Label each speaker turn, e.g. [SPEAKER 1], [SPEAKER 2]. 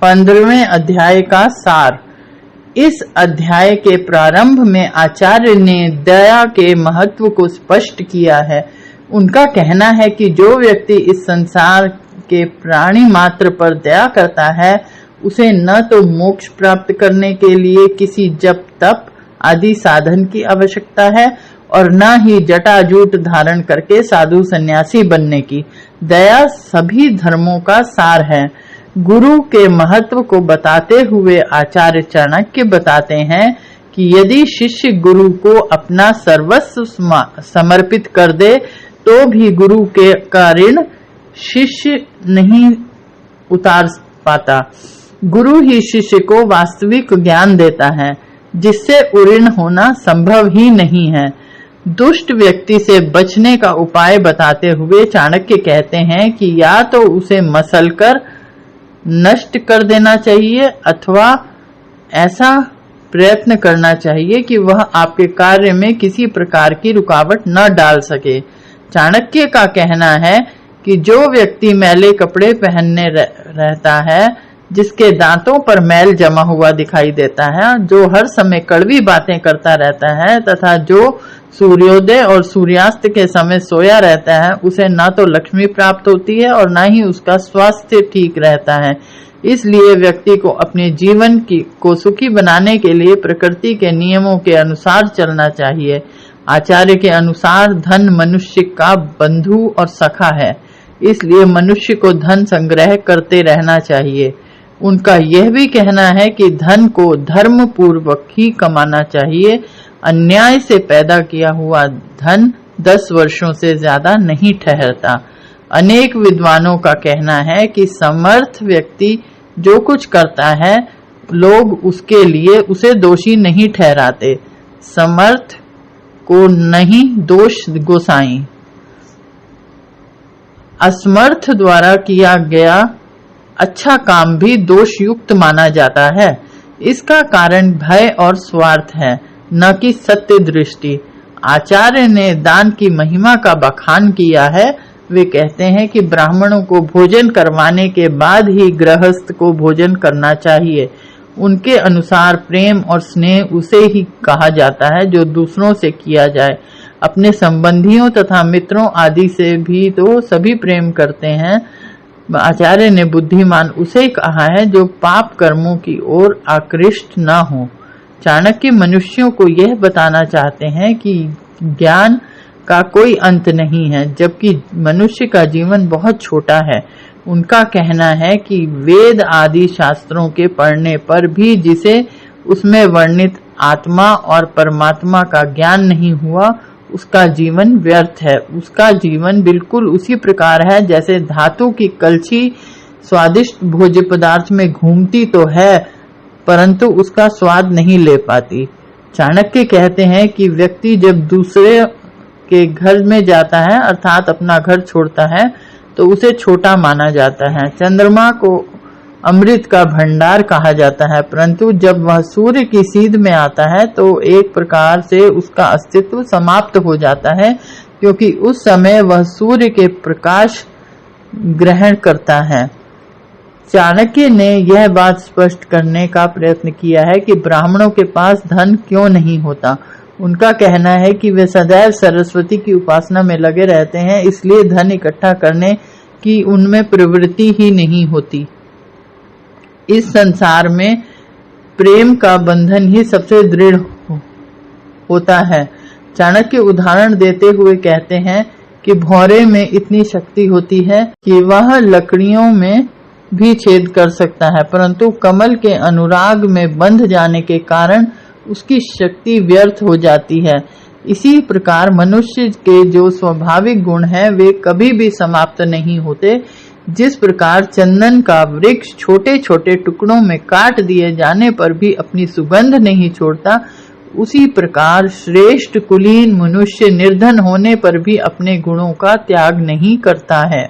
[SPEAKER 1] पंद्रहवें अध्याय का सार। इस अध्याय के प्रारंभ में आचार्य ने दया के महत्व को स्पष्ट किया है। उनका कहना है कि जो व्यक्ति इस संसार के प्राणी मात्र पर दया करता है, उसे न तो मोक्ष प्राप्त करने के लिए किसी जप तप आदि साधन की आवश्यकता है और न ही जटाजूट धारण करके साधु सन्यासी बनने की। दया सभी धर्मों का सार है। गुरु के महत्व को बताते हुए आचार्य चाणक्य बताते हैं कि यदि शिष्य गुरु को अपना सर्वस्व समर्पित कर दे तो भी गुरु का ऋण शिष्य नहीं उतार पाता। गुरु ही शिष्य को वास्तविक ज्ञान देता है, जिससे ऋण होना संभव ही नहीं है। दुष्ट व्यक्ति से बचने का उपाय बताते हुए चाणक्य कहते हैं कि या तो उसे मसलकर नष्ट कर देना चाहिए अथवा ऐसा प्रयत्न करना चाहिए कि वह आपके कार्य में किसी प्रकार की रुकावट न डाल सके। चाणक्य का कहना है कि जो व्यक्ति मैले कपड़े पहनने रहता है, जिसके दांतों पर मैल जमा हुआ दिखाई देता है, जो हर समय कड़वी बातें करता रहता है तथा जो सूर्योदय और सूर्यास्त के समय सोया रहता है, उसे न तो लक्ष्मी प्राप्त होती है और न ही उसका स्वास्थ्य ठीक रहता है। इसलिए व्यक्ति को अपने जीवन को सुखी बनाने के लिए प्रकृति के नियमों के अनुसार चलना चाहिए। आचार्य के अनुसार धन मनुष्य का बंधु और सखा है, इसलिए मनुष्य को धन संग्रह करते रहना चाहिए। उनका यह भी कहना है कि धन को धर्म पूर्वक ही कमाना चाहिए। अन्याय से पैदा किया हुआ धन 10 वर्षों से ज्यादा नहीं ठहरता। अनेक विद्वानों का कहना है कि समर्थ व्यक्ति जो कुछ करता है, लोग उसके लिए उसे दोषी नहीं ठहराते। समर्थ को नहीं दोष गोसाई। असमर्थ द्वारा किया गया अच्छा काम भी दोष युक्त माना जाता है। इसका कारण भय और स्वार्थ है, न कि सत्य दृष्टि। आचार्य ने दान की महिमा का बखान किया है। वे कहते हैं कि ब्राह्मणों को भोजन करवाने के बाद ही गृहस्थ को भोजन करना चाहिए। उनके अनुसार प्रेम और स्नेह उसे ही कहा जाता है जो दूसरों से किया जाए। अपने संबंधियों तथा मित्रों आदि से भी तो सभी प्रेम करते हैं। आचार्य ने बुद्धिमान उसे कहा है जो पाप कर्मों की ओर आकृष्ट न हो। चाणक्य मनुष्यों को यह बताना चाहते हैं कि ज्ञान का कोई अंत नहीं है, जबकि मनुष्य का जीवन बहुत छोटा है। उनका कहना है कि वेद आदि शास्त्रों के पढ़ने पर भी जिसे उसमें वर्णित आत्मा और परमात्मा का ज्ञान नहीं हुआ, उसका जीवन व्यर्थ है। उसका जीवन बिल्कुल उसी प्रकार है जैसे धातु की कलछी स्वादिष्ट भोज्य पदार्थ में घूमती तो है, परंतु उसका स्वाद नहीं ले पाती। चाणक्य कहते हैं कि व्यक्ति जब दूसरे के घर में जाता है, अर्थात अपना घर छोड़ता है, तो उसे छोटा माना जाता है। चंद्रमा को अमृत का भंडार कहा जाता है, परंतु जब वह सूर्य की सीध में आता है तो एक प्रकार से उसका अस्तित्व समाप्त हो जाता है, क्योंकि उस समय वह सूर्य के प्रकाश ग्रहण करता है। चाणक्य ने यह बात स्पष्ट करने का प्रयत्न किया है कि ब्राह्मणों के पास धन क्यों नहीं होता। उनका कहना है कि वे सदैव सरस्वती की उपासना में लगे रहते हैं, इसलिए धन इकट्ठा करने की उनमें प्रवृत्ति ही नहीं होती। इस संसार में प्रेम का बंधन ही सबसे दृढ़ होता है। चाणक्य उदाहरण देते हुए कहते हैं कि भौरे में इतनी शक्ति होती है कि वह लकड़ियों में भी छेद कर सकता है, परंतु कमल के अनुराग में बंध जाने के कारण उसकी शक्ति व्यर्थ हो जाती है। इसी प्रकार मनुष्य के जो स्वाभाविक गुण हैं, वे कभी भी समाप्त नहीं होते। जिस प्रकार चंदन का वृक्ष छोटे छोटे टुकड़ों में काट दिए जाने पर भी अपनी सुगंध नहीं छोड़ता, उसी प्रकार श्रेष्ठ कुलीन मनुष्य निर्धन होने पर भी अपने गुणों का त्याग नहीं करता है।